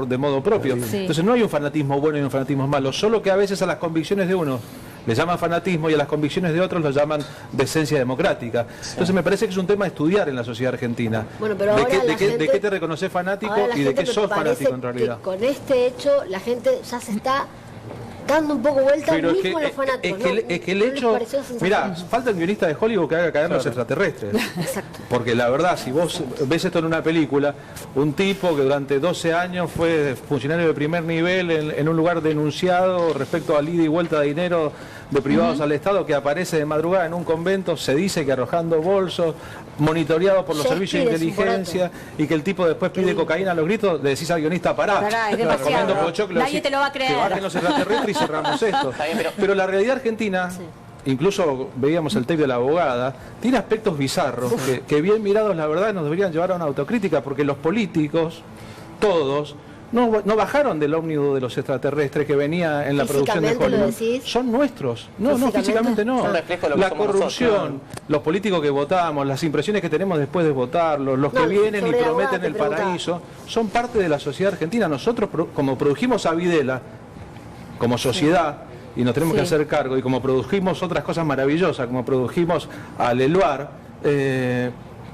de modo propio. Sí. Entonces no hay un fanatismo bueno y un fanatismo malo, solo que a veces a las convicciones de uno le llaman fanatismo y a las convicciones de otros lo llaman decencia democrática. Entonces me parece que es un tema a estudiar en la sociedad argentina. Bueno, pero ahora ¿De qué te reconoces fanático y de qué sos fanático en realidad? Que con este hecho la gente ya se está dando un poco vuelta mismo a los fanáticos. Es que el hecho... Mirá, falta un guionista de Hollywood que haga caer los extraterrestres. Exacto. Porque la verdad, si vos ves esto en una película, un tipo que durante 12 años fue funcionario de primer nivel en un lugar denunciado respecto al ida y vuelta de dinero de privados al Estado, que aparece de madrugada en un convento, se dice que arrojando bolsos, monitoreado por los servicios de inteligencia, y que el tipo después pide cocaína a los gritos, le decís al guionista, pará, es demasiado. Nadie te lo va a creer. Que bajen los extraterrestres y cerramos esto. Pero la realidad argentina... Incluso veíamos el tape de la abogada, tiene aspectos bizarros que bien mirados la verdad nos deberían llevar a una autocrítica, porque los políticos, todos, no bajaron del ómnibus de los extraterrestres que venía en la producción de Hollywood. Son nuestros. No, físicamente no. La corrupción, los políticos que votamos, las impresiones que tenemos después de votarlos, los que vienen y prometen el paraíso, son parte de la sociedad argentina. Nosotros, como produjimos a Videla, como sociedad, y nos tenemos que hacer cargo, y como produjimos otras cosas maravillosas, como produjimos a Leluar,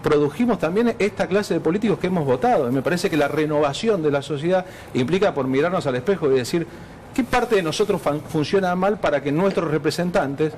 produjimos también esta clase de políticos que hemos votado. Y me parece que la renovación de la sociedad implica por mirarnos al espejo y decir qué parte de nosotros funciona mal para que nuestros representantes,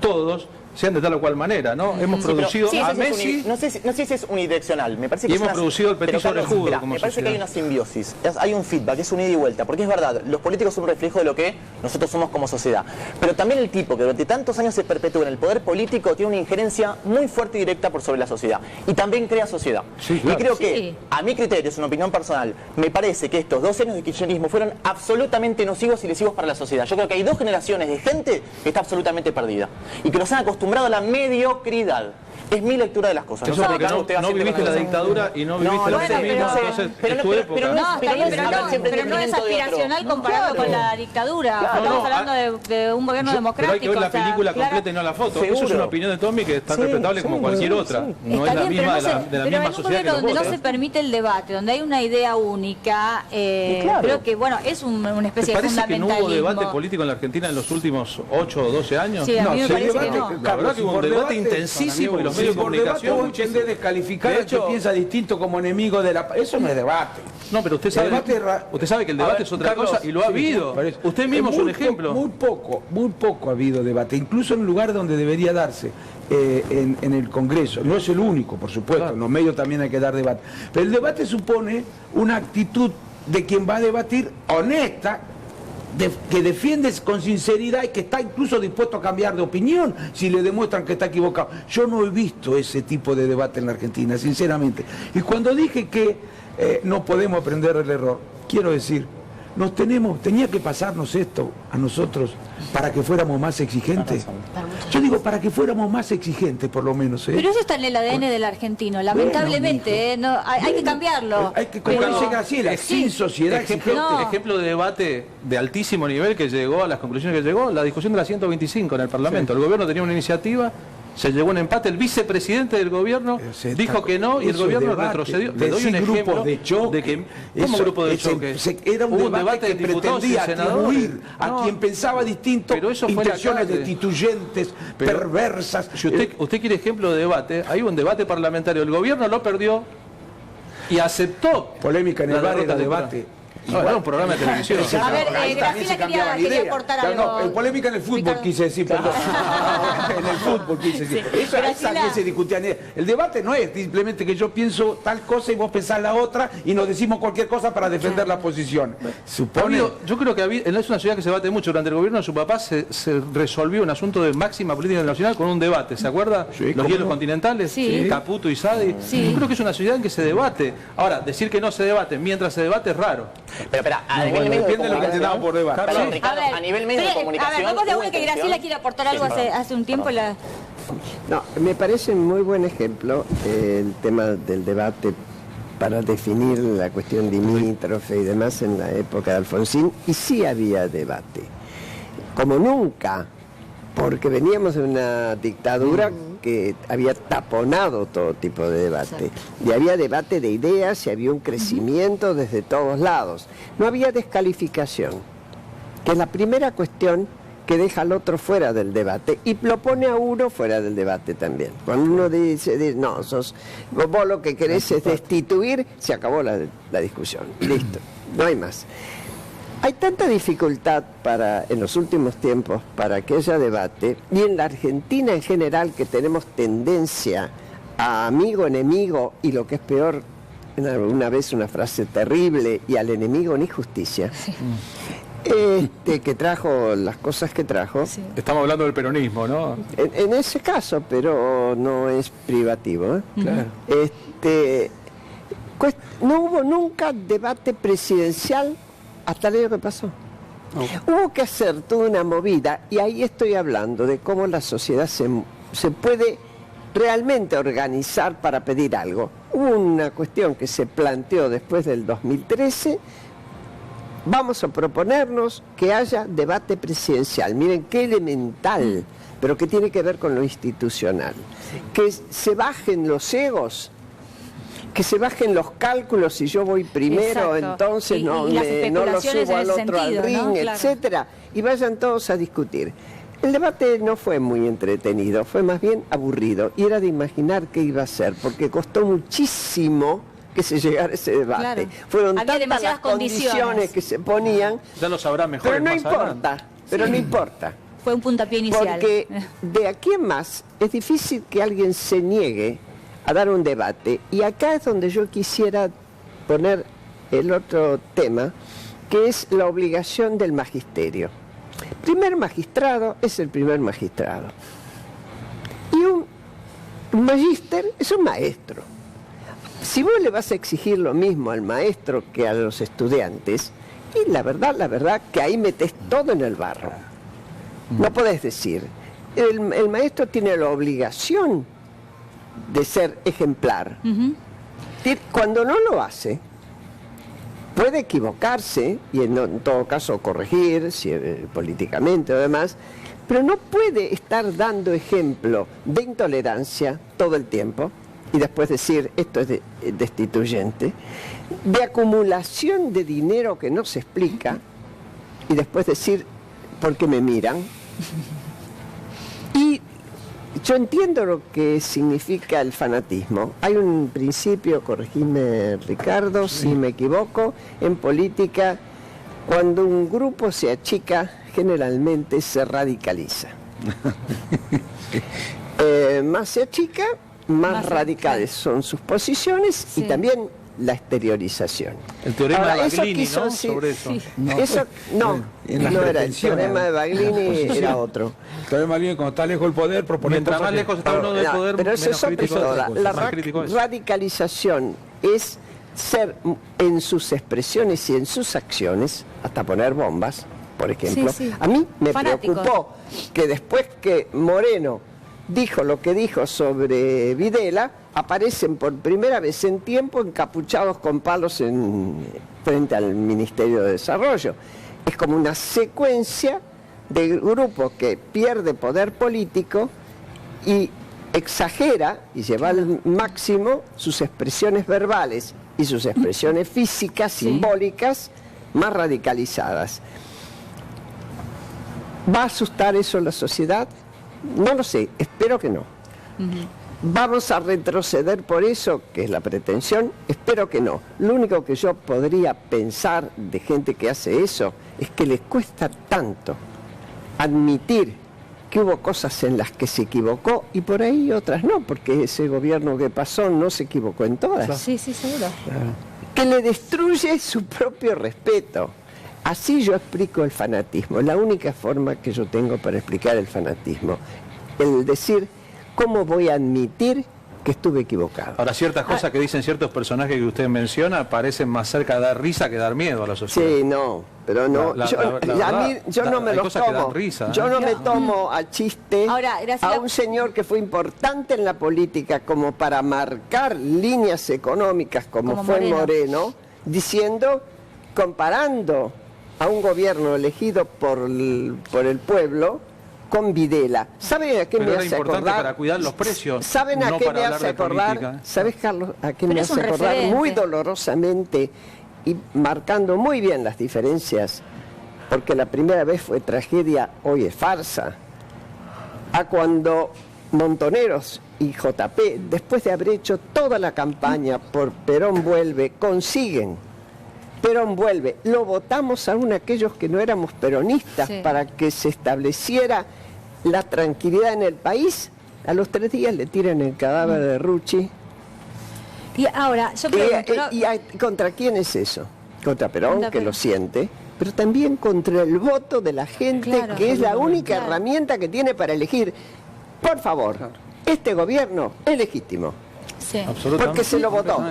todos, sean de tal o cual manera, ¿no? Hemos producido a Messi... No sé si es unidireccional, me parece que y hemos producido el Petit sobre jugo como me parece sociedad. que hay una simbiosis, hay un feedback, es un ida y vuelta, porque es verdad, los políticos son un reflejo de lo que nosotros somos como sociedad, pero también el tipo que durante tantos años se perpetúa en el poder político tiene una injerencia muy fuerte y directa por sobre la sociedad, y también crea sociedad. Sí, claro. Y creo que, a mi criterio, es una opinión personal, me parece que estos 12 años de kirchnerismo fueron absolutamente nocivos y lesivos para la sociedad. Yo creo que hay dos generaciones de gente que está absolutamente perdida, y que nos han acostumbrado a la mediocridad. Es mi lectura de las cosas. Eso porque no viviste la dictadura y no viviste el feminismo, entonces es tu época. Pero no es aspiracional comparado con la dictadura. Estamos hablando de un gobierno democrático. Pero hay que ver la película completa y no la foto. Eso es una opinión de Tommy que está respetable como cualquier otra. No es la misma de la misma sociedad que pero en un gobierno donde no se permite el debate, donde hay una idea única, creo que, bueno, es una especie de fundamentalismo. ¿Te parece que no hubo debate político en la Argentina en los últimos 8 o 12 años? Sí, a mí me parece que no. La verdad que hubo un debate intensísimo y los medios de comunicación... Vos entendés descalificar al que piensa distinto como enemigo de la... Eso no es debate. No, pero usted sabe que el debate es otra cosa y lo ha habido. Usted mismo es un ejemplo. Muy poco ha habido debate, incluso en un lugar donde debería darse, en el Congreso. No es el único, por supuesto, en los medios también hay que dar debate. Pero el debate supone una actitud de quien va a debatir honesta, que defiende con sinceridad y que está incluso dispuesto a cambiar de opinión si le demuestran que está equivocado. Yo no he visto ese tipo de debate en la Argentina, sinceramente. Y cuando dije que no podemos aprender del error, quiero decir, tenía que pasarnos esto a nosotros para que fuéramos más exigentes. Yo digo, para que fuéramos más exigentes, por lo menos. Pero eso está en el ADN del argentino, lamentablemente. No, hay que cambiarlo. Hay que, como dice Graciela, sin sociedad exigente. Ejemplo de debate de altísimo nivel que llegó a las conclusiones que llegó, la discusión de la 125 en el Parlamento. El gobierno tenía una iniciativa, se llegó un empate, el vicepresidente del gobierno dijo que no y el gobierno retrocedió. Le doy un ejemplo de que ¿cómo grupo de choque? Era un debate que pretendía atribuir a quien pensaba distinto intenciones destituyentes, perversas. Si usted quiere ejemplo de debate, hay un debate parlamentario, el gobierno lo perdió y aceptó. Polémica en el bar era debate. No, era un programa de televisión. A ver, Graciela quería aportar algo. No, polémica en el fútbol quise decir, perdón. En el fútbol quise decir. Esa que se discutía. El debate no es simplemente que yo pienso tal cosa y vos pensás la otra y nos decimos cualquier cosa para defender la posición. Supone... Yo creo que es una ciudad que se debate mucho. Durante el gobierno de su papá se resolvió un asunto de máxima política internacional con un debate. ¿Se acuerda? Los hielos continentales, Caputo y Sadi. Yo creo que es una ciudad en que se debate. Ahora, decir que no se debate mientras se debate es raro. Pero espera, a nivel medio de comunicación, por debate. Perdón, Ricardo, a nivel medio de comunicación... A ver, vamos de uno que Graciela quiere aportar algo hace un tiempo. No, me parece un muy buen ejemplo el tema del debate para definir la cuestión limítrofe y demás en la época de Alfonsín, y sí había debate. Como nunca porque veníamos de una dictadura que había taponado todo tipo de debate. Y había debate de ideas y había un crecimiento desde todos lados. No había descalificación, que es la primera cuestión que deja al otro fuera del debate y lo pone a uno fuera del debate también. Cuando uno dice no, vos lo que querés es destituir, se acabó la discusión. Listo, no hay más. Hay tanta dificultad en los últimos tiempos para que haya debate, y en la Argentina en general, que tenemos tendencia a amigo, enemigo, y lo que es peor, una vez una frase terrible, y al enemigo ni justicia, que trajo las cosas que trajo. Sí. Estamos hablando del peronismo, ¿no? En ese caso, pero no es privativo, ¿eh? Claro. No hubo nunca debate presidencial hasta el año que pasó. Hubo que hacer toda una movida, y ahí estoy hablando de cómo la sociedad se puede realmente organizar para pedir algo. Hubo una cuestión que se planteó después del 2013, vamos a proponernos que haya debate presidencial. Miren qué elemental, pero que tiene que ver con lo institucional. Que se bajen los egos, que se bajen los cálculos, si yo voy primero, entonces no lo subo al otro al ring, ¿no? Etcétera, y vayan todos a discutir. El debate no fue muy entretenido, fue más bien aburrido, y era de imaginar qué iba a ser, porque costó muchísimo que se llegara a ese debate. Claro. Fueron tantas las condiciones que se ponían, ya lo sabrá mejor, pero no importa, no importa. Fue un puntapié inicial. Porque de aquí en más es difícil que alguien se niegue a dar un debate, y acá es donde yo quisiera poner el otro tema, que es la obligación del magisterio. El primer magistrado es el primer magistrado, y un magíster es un maestro. Si vos le vas a exigir lo mismo al maestro que a los estudiantes, y la verdad que ahí metes todo en el barro. No podés decir, el maestro tiene la obligación de ser ejemplar. Cuando no lo hace, puede equivocarse y en todo caso corregir políticamente o demás, pero no puede estar dando ejemplo de intolerancia todo el tiempo y después decir esto es destituyente, de acumulación de dinero que no se explica y después decir ¿por qué me miran? Y yo entiendo lo que significa el fanatismo. Hay un principio, corregime Ricardo, si me equivoco, en política, cuando un grupo se achica, generalmente se radicaliza. Más se achica, más radicales son sus posiciones y también la exteriorización. El teorema de Baglini, ¿no? Sobre eso. Sí. No era el teorema de Baglini, era otro. El teorema de Baglini, cuando está lejos del poder, propone mientras más lejos está uno del poder, pero eso es otra. La radicalización es ser en sus expresiones y en sus acciones, hasta poner bombas, por ejemplo. A mí me preocupó que después que Moreno dijo lo que dijo sobre Videla, aparecen por primera vez en tiempo encapuchados con palos frente al Ministerio de Desarrollo. Es como una secuencia de grupo que pierde poder político y exagera y lleva al máximo sus expresiones verbales y sus expresiones físicas, simbólicas, más radicalizadas. ¿Va a asustar eso a la sociedad? No lo sé, espero que no. ¿Vamos a retroceder por eso, que es la pretensión? Espero que no. Lo único que yo podría pensar de gente que hace eso es que les cuesta tanto admitir que hubo cosas en las que se equivocó y por ahí otras no, porque ese gobierno que pasó no se equivocó en todas. Claro. Sí, seguro. Claro. Que le destruye su propio respeto. Así yo explico el fanatismo, la única forma que yo tengo para explicar el fanatismo, el decir, ¿cómo voy a admitir que estuve equivocado? Ahora, ciertas cosas que dicen ciertos personajes que usted menciona parecen más cerca de dar risa que dar miedo a la sociedad. Sí, no, pero no, yo no me los tomo, risa, yo no me tomo a chiste a un señor que fue importante en la política como para marcar líneas económicas como fue Moreno, diciendo, comparando a un gobierno elegido por el pueblo con Videla. ¿Saben a qué me hace acordar? Para cuidar los precios. ¿Saben a qué me hace acordar? ¿Sabes, Carlos, a qué me hace acordar? Muy dolorosamente y marcando muy bien las diferencias, porque la primera vez fue tragedia, hoy es farsa, a cuando Montoneros y JP, después de haber hecho toda la campaña por Perón vuelve, consiguen Perón vuelve. Lo votamos aún aquellos que no éramos peronistas, sí, para que se estableciera la tranquilidad en el país. A los 3 días le tiran el cadáver de Rucci. Y ahora, yo pregunto, ¿contra quién es eso? Contra Perón, que lo siente, pero también contra el voto de la gente, claro, que es la única herramienta que tiene para elegir. Por favor, este gobierno es legítimo. Sí. Absolutamente. Porque se lo votó.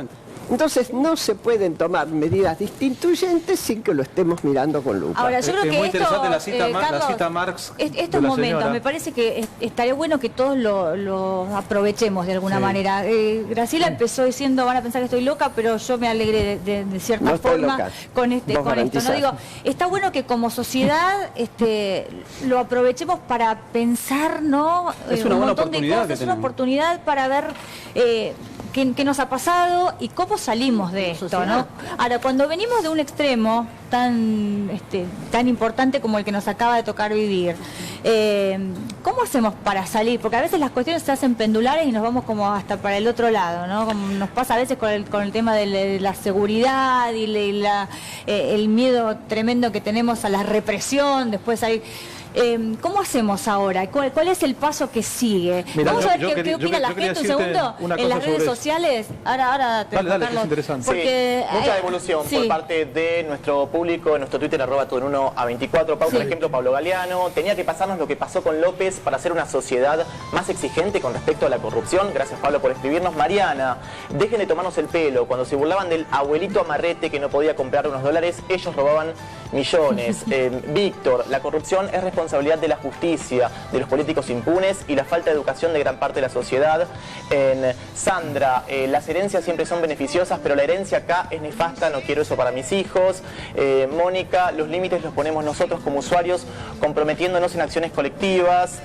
Entonces no se pueden tomar medidas destituyentes sin que lo estemos mirando con lupa. Ahora, yo creo que muy esto, interesante la cita, Carlos, la cita Marx. Estos momentos, me parece que estaría bueno que todos lo aprovechemos de alguna manera. Graciela empezó diciendo, van a pensar que estoy loca, pero yo me alegré de cierta forma con esto. No digo, está bueno que como sociedad lo aprovechemos para pensar, ¿no? Es una un buena montón de oportunidad cosas, es una oportunidad para ver qué nos ha pasado y cómo salimos de esto, ¿no? Ahora, cuando venimos de un extremo tan importante como el que nos acaba de tocar vivir, ¿cómo hacemos para salir? Porque a veces las cuestiones se hacen pendulares y nos vamos como hasta para el otro lado, ¿no? Como nos pasa a veces con el tema de la seguridad y el miedo tremendo que tenemos a la represión, después hay... ¿Cómo hacemos ahora? ¿Cuál es el paso que sigue? Mirá, vamos a ver qué opina la gente un segundo en las redes sociales. Ahora te dale, que es interesante. Porque mucha devolución por parte de nuestro público, en nuestro Twitter, @todo1a24. Por ejemplo, Pablo Galeano, tenía que pasarnos lo que pasó con López para hacer una sociedad más exigente con respecto a la corrupción. Gracias, Pablo, por escribirnos. Mariana, dejen de tomarnos el pelo. Cuando se burlaban del abuelito amarrete que no podía comprar unos dólares, ellos robaban millones. Víctor, la corrupción es responsabilidad de la justicia, de los políticos impunes y la falta de educación de gran parte de la sociedad. Sandra, las herencias siempre son beneficiosas, pero la herencia acá es nefasta, no quiero eso para mis hijos. Mónica, los límites los ponemos nosotros como usuarios, comprometiéndonos en acciones colectivas.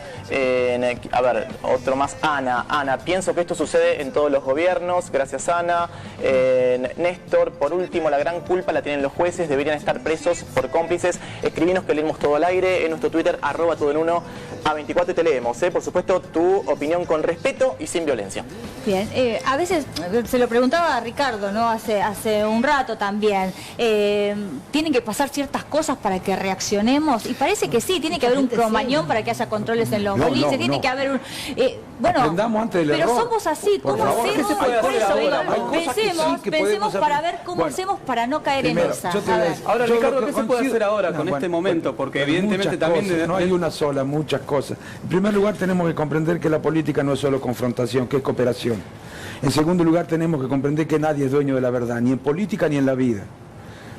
A ver, otro más, Ana, pienso que esto sucede en todos los gobiernos. Gracias, Ana. Néstor, por último, la gran culpa la tienen los jueces, deberían estar presos por cómplices. Escribinos que leemos todo al aire en nuestro Twitter, @todo1a24, y te leemos, por supuesto, tu opinión con respeto y sin violencia. Bien, a veces se lo preguntaba a Ricardo, ¿no? Hace un rato también. ¿Tienen que pasar ciertas cosas para que reaccionemos? Y parece que sí, tiene que haber un cromañón para que haya controles en los boliches, tiene que haber un... bueno, antes del error. Somos así, ¿cómo hacemos? Por eso digo, pensemos para ver cómo hacemos para no caer en esa. Ahora, Ricardo, ¿qué se puede hacer ahora con este momento? Porque evidentemente también... No hay una sola, muchas cosas. En primer lugar, tenemos que comprender que la política no es solo confrontación, que es cooperación. En segundo lugar, tenemos que comprender que nadie es dueño de la verdad, ni en política ni en la vida.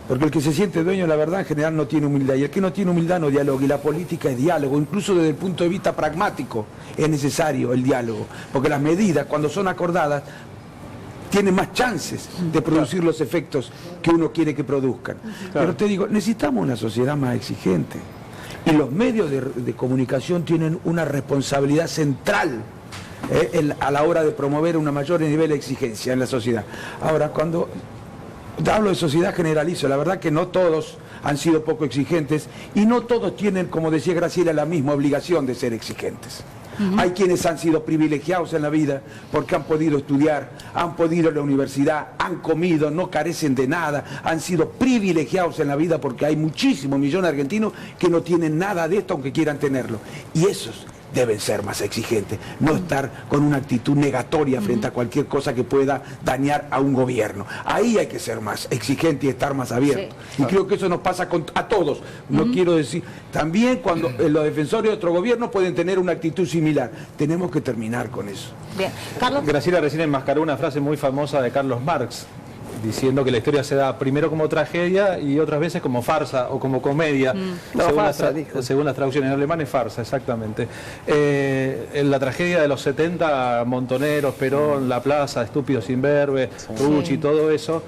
Porque el que se siente dueño de la verdad en general no tiene humildad, y el que no tiene humildad no dialoga, y la política es diálogo, incluso desde el punto de vista pragmático es necesario el diálogo, porque las medidas, cuando son acordadas, tienen más chances de producir los efectos que uno quiere que produzcan. Pero te digo, necesitamos una sociedad más exigente, y los medios de comunicación tienen una responsabilidad central a la hora de promover un mayor nivel de exigencia en la sociedad. Ahora, cuando hablo de sociedad, generalizo, la verdad que no todos han sido poco exigentes y no todos tienen, como decía Graciela, la misma obligación de ser exigentes. Hay quienes han sido privilegiados en la vida porque han podido estudiar, han podido ir a la universidad, han comido, no carecen de nada, han sido privilegiados en la vida porque hay muchísimos millones de argentinos que no tienen nada de esto aunque quieran tenerlo. Y esos deben ser más exigentes, no estar con una actitud negatoria frente a cualquier cosa que pueda dañar a un gobierno. Ahí hay que ser más exigente y estar más abierto. Sí. Y creo que eso nos pasa a todos. No quiero decir, también cuando los defensores de otro gobierno pueden tener una actitud similar. Tenemos que terminar con eso. Bien, Carlos. Graciela recién enmascaró una frase muy famosa de Carlos Marx. diciendo que la historia se da primero como tragedia y otras veces como farsa o como comedia, según las traducciones. En alemán es farsa, exactamente. En la tragedia de los 70, Montoneros, Perón, La Plaza, Estúpidos Imberbes, Rucci, todo eso,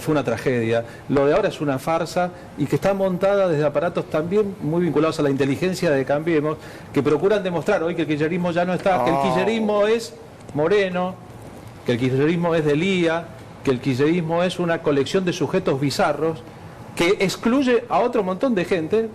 fue una tragedia. Lo de ahora es una farsa y que está montada desde aparatos también muy vinculados a la inteligencia de Cambiemos, que procuran demostrar hoy que el kirchnerismo ya no está, que el kirchnerismo es Moreno, que el kirchnerismo es de Lía, que el kirchnerismo es una colección de sujetos bizarros que excluye a otro montón de gente,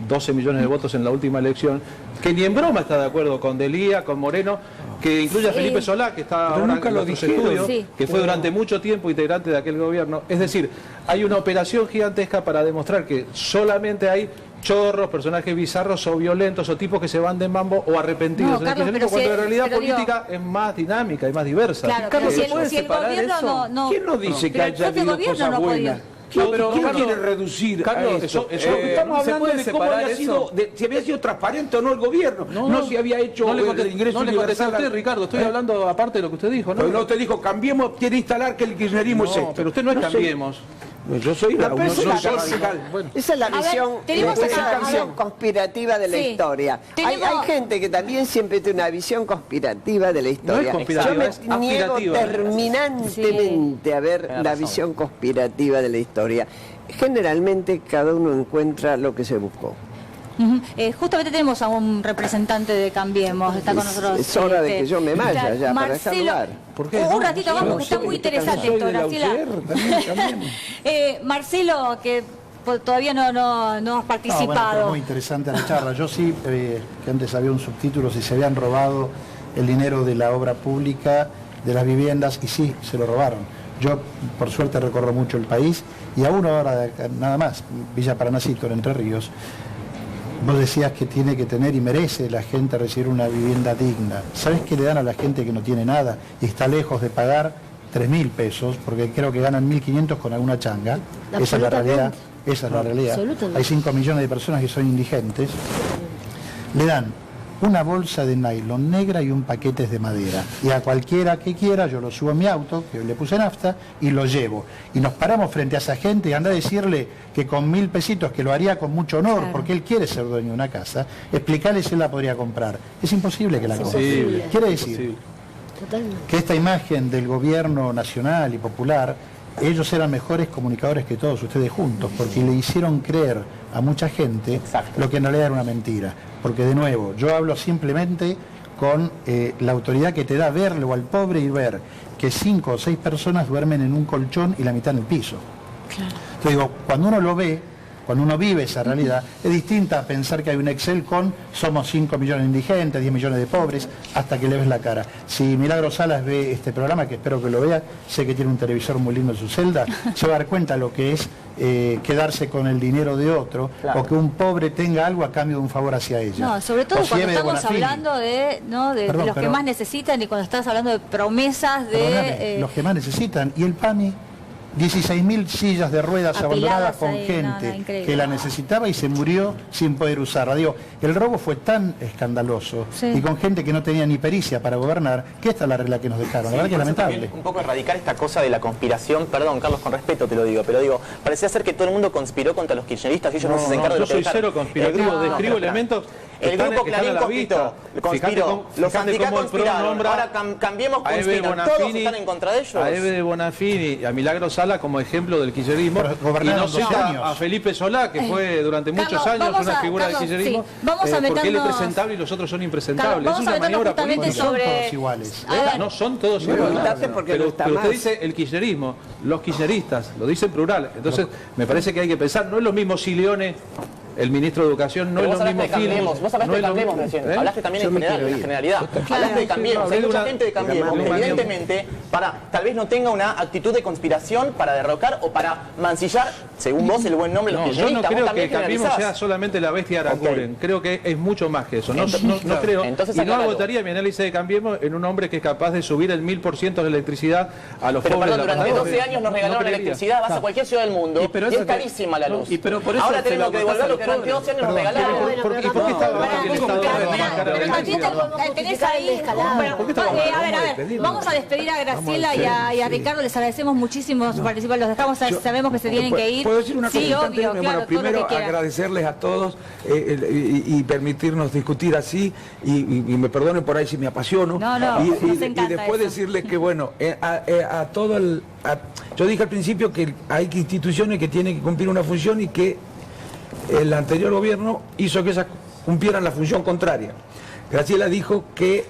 12 millones de votos en la última elección, que ni en broma está de acuerdo con Delía, con Moreno, que incluye a Felipe Solá, que está ahora en nuestros estudios, que fue durante mucho tiempo integrante de aquel gobierno. Es decir, hay una operación gigantesca para demostrar que solamente hay chorros, personajes bizarros o violentos o tipos que se van de mambo o arrepentidos en el kirchnerismo, cuando la realidad política es más dinámica y más diversa. Claro, Carlos, si el gobierno no... ¿Quién nos dice que haya habido cosas buenas? ¿Quién quiere reducir Carlos, a esto? Estamos hablando de cómo había sido, si había sido transparente o no el gobierno, no si había hecho el ingreso universal. No le usted, Ricardo, estoy hablando aparte de lo que usted dijo, ¿no? Pero no te dijo, Cambiemos, quiere instalar que el kirchnerismo es esto. Pero usted no es Cambiemos. Yo soy Esa es la visión conspirativa de la historia. Hay gente que también siempre tiene una visión conspirativa de la historia. No es conspirativa, yo me niego terminantemente a ver la visión conspirativa de la historia. Generalmente cada uno encuentra lo que se buscó. Justamente tenemos a un representante de Cambiemos, está con nosotros. Es hora de que yo me vaya ya para dejar lugar. Un ratito vamos, que está muy interesante esto, Graciela. Marcelo, que todavía no has participado. Bueno, muy interesante la charla. Yo sí, que antes había un subtítulo, si se habían robado el dinero de la obra pública, de las viviendas, y sí, se lo robaron. Yo, por suerte, recorro mucho el país, y a una hora nada más, Villa Paranacito, en Entre Ríos, vos decías que tiene que tener y merece la gente recibir una vivienda digna. ¿Sabes qué le dan a la gente que no tiene nada y está lejos de pagar 3.000 pesos? Porque creo que ganan 1.500 con alguna changa. Esa es la realidad. Esa es la realidad. Hay 5 millones de personas que son indigentes. Le dan una bolsa de nylon negra y un paquete de madera. Y a cualquiera que quiera, yo lo subo en mi auto, que le puse nafta, y lo llevo. Y nos paramos frente a esa gente y anda a decirle que con 1.000 pesitos, que lo haría con mucho honor, porque él quiere ser dueño de una casa, explicarle si él la podría comprar. Es imposible que la compre. Quiere decir que esta imagen del gobierno nacional y popular, ellos eran mejores comunicadores que todos ustedes juntos, porque le hicieron creer a mucha gente lo que en realidad era una mentira. Porque de nuevo, yo hablo simplemente con la autoridad que te da verlo al pobre y ver que 5 o 6 personas duermen en un colchón y la mitad en el piso. Entonces digo, cuando uno lo ve, cuando uno vive esa realidad, es distinta a pensar que hay un Excel con somos 5 millones de indigentes, 10 millones de pobres, hasta que le ves la cara. Si Milagros Salas ve este programa, que espero que lo vea, sé que tiene un televisor muy lindo en su celda, se va a dar cuenta lo que es quedarse con el dinero de otro, o que un pobre tenga algo a cambio de un favor hacia ella. No, sobre todo cuando estamos hablando de los que más necesitan, y cuando estás hablando de promesas de... los que más necesitan, y el PAMI... 16.000 sillas de ruedas abandonadas con gente que la necesitaba y se murió sin poder usarla. Digo, el robo fue tan escandaloso y con gente que no tenía ni pericia para gobernar, que esta es la regla que nos dejaron. La verdad que es lamentable. Un poco erradicar esta cosa de la conspiración, perdón Carlos, con respeto te lo digo, pero digo, parecía ser que todo el mundo conspiró contra los kirchneristas y ellos no se hacen cargo de lo que yo soy cero conspirativo, describo elementos. El grupo Clarín conspiró, los sindicatos conspiraron, ahora Cambiemos conspiran, todos están en contra de ellos. A Eve de Bonafini y a Milagros Sala como ejemplo del kirchnerismo, y no cita a Felipe Solá, que fue durante muchos años una figura del kirchnerismo, porque él es presentable y los otros son impresentables. Es una maniobra política. No son todos iguales. No son todos iguales. Pero usted dice el kirchnerismo, los kirchneristas, lo dice en plural. Entonces me parece que hay que pensar, no es lo mismo Sileone, el ministro de Educación, no es lo mismo Cambiemos. Vos hablaste de Cambiemos recién, hablaste también en general, en generalidad. Hablaste de Cambiemos, hay mucha gente de Cambiemos que evidentemente tal vez no tenga una actitud de conspiración para derrocar o para mancillar, según vos, el buen nombre de los kirchneristas. Yo no creo que Cambiemos sea solamente la bestia Aranguren, creo que es mucho más que eso. No creo, y no agotaría mi análisis de Cambiemos en un hombre que es capaz de subir el 1000% de la electricidad a los pobres. Pero durante 12 años nos regalaron la electricidad, vas a cualquier ciudad del mundo y es carísima la luz. Ahora tenemos que devolver lo pero durante 12 años nos regalaron. ¿Y por qué estaba el Estado pero también tenés ahí... A ver, vamos a despedir a Graciela y a Ricardo, les agradecemos muchísimo su participación, los dejamos, sabemos que se tienen que ir. ¿Puedo decir una cosa? Sí, obvio, claro, bueno, primero agradecerles a todos y permitirnos discutir así, y me perdonen por ahí si me apasiono. Y después decirles que, bueno, a todo el... yo dije al principio que hay instituciones que tienen que cumplir una función y que el anterior gobierno hizo que esas cumplieran la función contraria. Graciela dijo que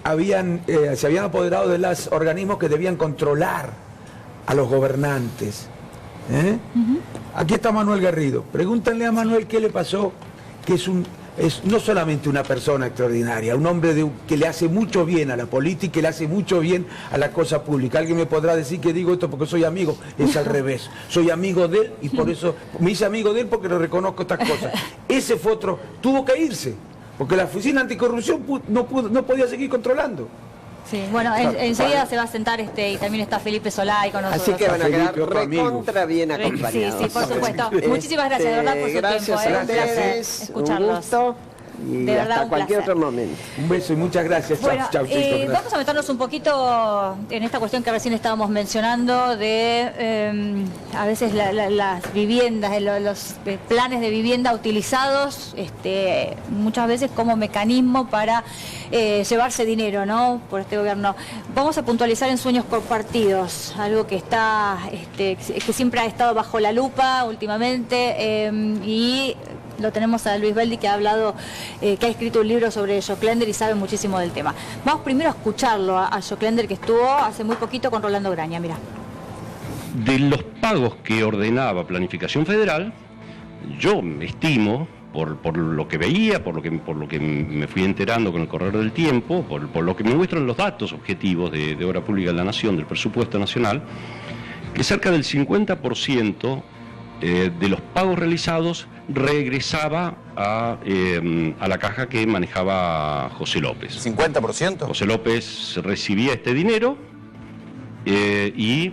se habían apoderado de los organismos que debían controlar a los gobernantes. Aquí está Manuel Garrido. Pregúntenle a Manuel qué le pasó, que es no solamente una persona extraordinaria, un hombre que le hace mucho bien a la política, que le hace mucho bien a la cosa pública. Alguien me podrá decir que digo esto porque soy amigo, es al revés. Soy amigo de él y por eso me hice amigo de él porque le reconozco estas cosas. Ese fue otro, tuvo que irse, porque la oficina anticorrupción no podía seguir controlando. Sí, bueno, enseguida se va a sentar y también está Felipe Solá con nosotros. Así que van a quedar recontra bien acompañados. Sí, por supuesto. Muchísimas gracias, de verdad, por su tiempo. Gracias un placer escucharlos. Un gusto. Y de verdad, hasta cualquier otro momento. Un beso y muchas gracias. Bueno, chau, vamos a meternos un poquito en esta cuestión que recién estábamos mencionando de a veces las viviendas, los planes de vivienda utilizados muchas veces como mecanismo para llevarse dinero, ¿no? Por este gobierno. Vamos a puntualizar en sueños compartidos, algo que está que siempre ha estado bajo la lupa últimamente y lo tenemos a Luis Beldi, que ha hablado, que ha escrito un libro sobre Joclender y sabe muchísimo del tema. Vamos primero a escucharlo a Joclender, que estuvo hace muy poquito con Rolando Graña. Mira. De los pagos que ordenaba Planificación Federal, yo me estimo, por lo que veía, por lo que me fui enterando con el correr del tiempo, por lo que me muestran los datos objetivos de Obra Pública de la Nación, del presupuesto nacional, que cerca del 50% de los pagos realizados regresaba a la caja que manejaba José López. ¿50%? José López recibía este dinero y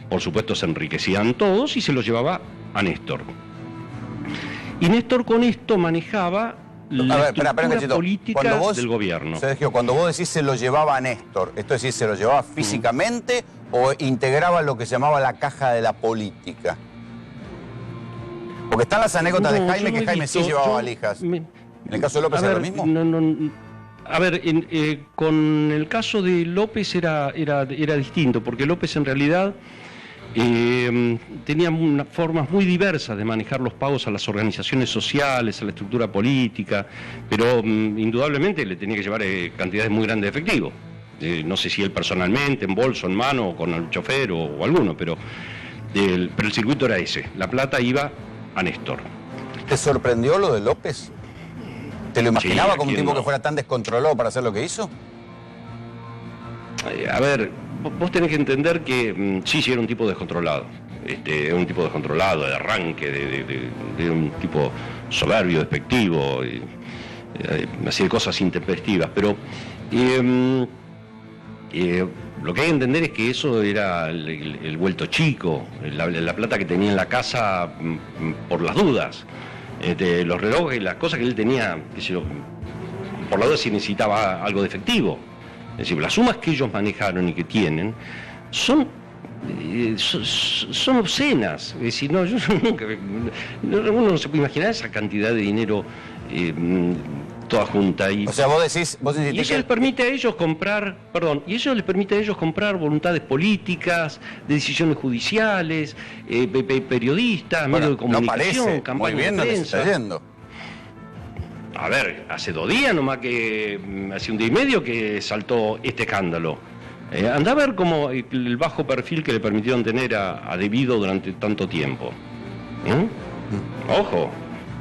por supuesto se enriquecían todos y se los llevaba a Néstor. Y Néstor con esto manejaba la estructura política del gobierno. Sergio, cuando vos decís se lo llevaba a Néstor, ¿esto es decir, se lo llevaba físicamente o integraba lo que se llamaba la caja de la política? Porque están las anécdotas de Jaime, que Jaime sí llevaba valijas. ¿En el caso de López era lo mismo? A ver, con el caso de López era distinto, porque López en realidad tenía unas formas muy diversas de manejar los pagos a las organizaciones sociales, a la estructura política, pero indudablemente le tenía que llevar cantidades muy grandes de efectivo. No sé si él personalmente, en bolso, en mano, o con el chofer o alguno, pero el circuito era ese. La plata iba a Néstor. ¿Te sorprendió lo de López? ¿Te lo imaginaba como un tipo que fuera tan descontrolado para hacer lo que hizo? A ver, vos tenés que entender que sí era un tipo descontrolado. Era un tipo descontrolado de arranque, de un tipo soberbio, despectivo, así de cosas intempestivas. Pero lo que hay que entender es que eso era el vuelto chico, la plata que tenía en la casa por las dudas, los relojes, las cosas que él tenía, por las dudas si necesitaba algo de efectivo. Es decir, las sumas que ellos manejaron y que tienen son obscenas. Es decir, yo nunca, uno no se puede imaginar esa cantidad de dinero toda junta. O sea, vos decís y eso les permite a ellos comprar, voluntades políticas, de decisiones judiciales, periodistas, medios de comunicación, campañas de prensa. Está yendo. A ver, hace 2 días nomás que, hace 1 día y medio que saltó este escándalo. Anda a ver cómo el bajo perfil que le permitieron tener a Devido durante tanto tiempo. Ojo.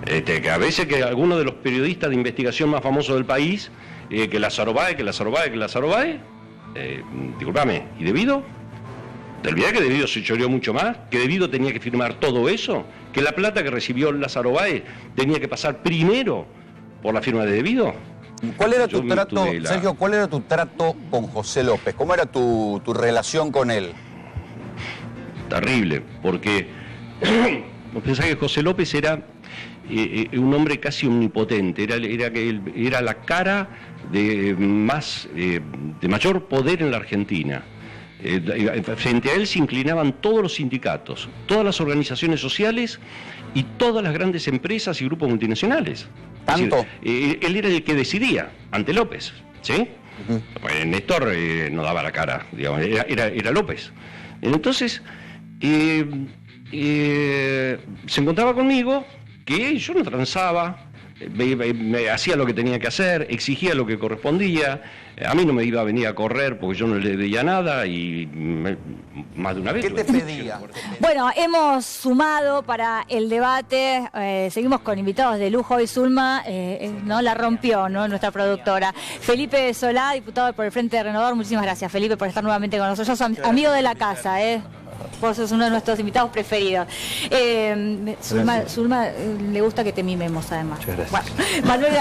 Que a veces que algunos de los periodistas de investigación más famosos del país, que la Sarobae, discúlpame, ¿y Devido? ¿Te olvidás que Devido se choreó mucho más? ¿Que Devido tenía que firmar todo eso? ¿Que la plata que recibió la Sarobae tenía que pasar primero por la firma de Devido? ¿Cuál era tu trato, Sergio, cuál era tu trato con José López? ¿Cómo era tu relación con él? Terrible, porque vos pensás que José López era un hombre casi omnipotente, era la cara de mayor poder en la Argentina. Frente a él se inclinaban todos los sindicatos, todas las organizaciones sociales y todas las grandes empresas y grupos multinacionales. ¿Tanto? Es decir, él era el que decidía ante López, ¿sí? Pues Néstor no daba la cara, digamos, era López. Entonces, se encontraba conmigo que yo no transaba, me hacía lo que tenía que hacer, exigía lo que correspondía, a mí no me iba a venir a correr porque yo no le debía nada y más de una vez. ¿Qué te pedía? Bueno, hemos sumado para el debate, seguimos con invitados de lujo hoy. Zulma no la rompió, ¿no? Nuestra productora. Felipe Solá, diputado por el Frente Renovador, muchísimas gracias, Felipe, por estar nuevamente con nosotros. Yo soy amigo de la casa, Vos sos uno de nuestros invitados preferidos. Zulma le gusta que te mimemos, además. Muchas gracias. Bueno, Manuel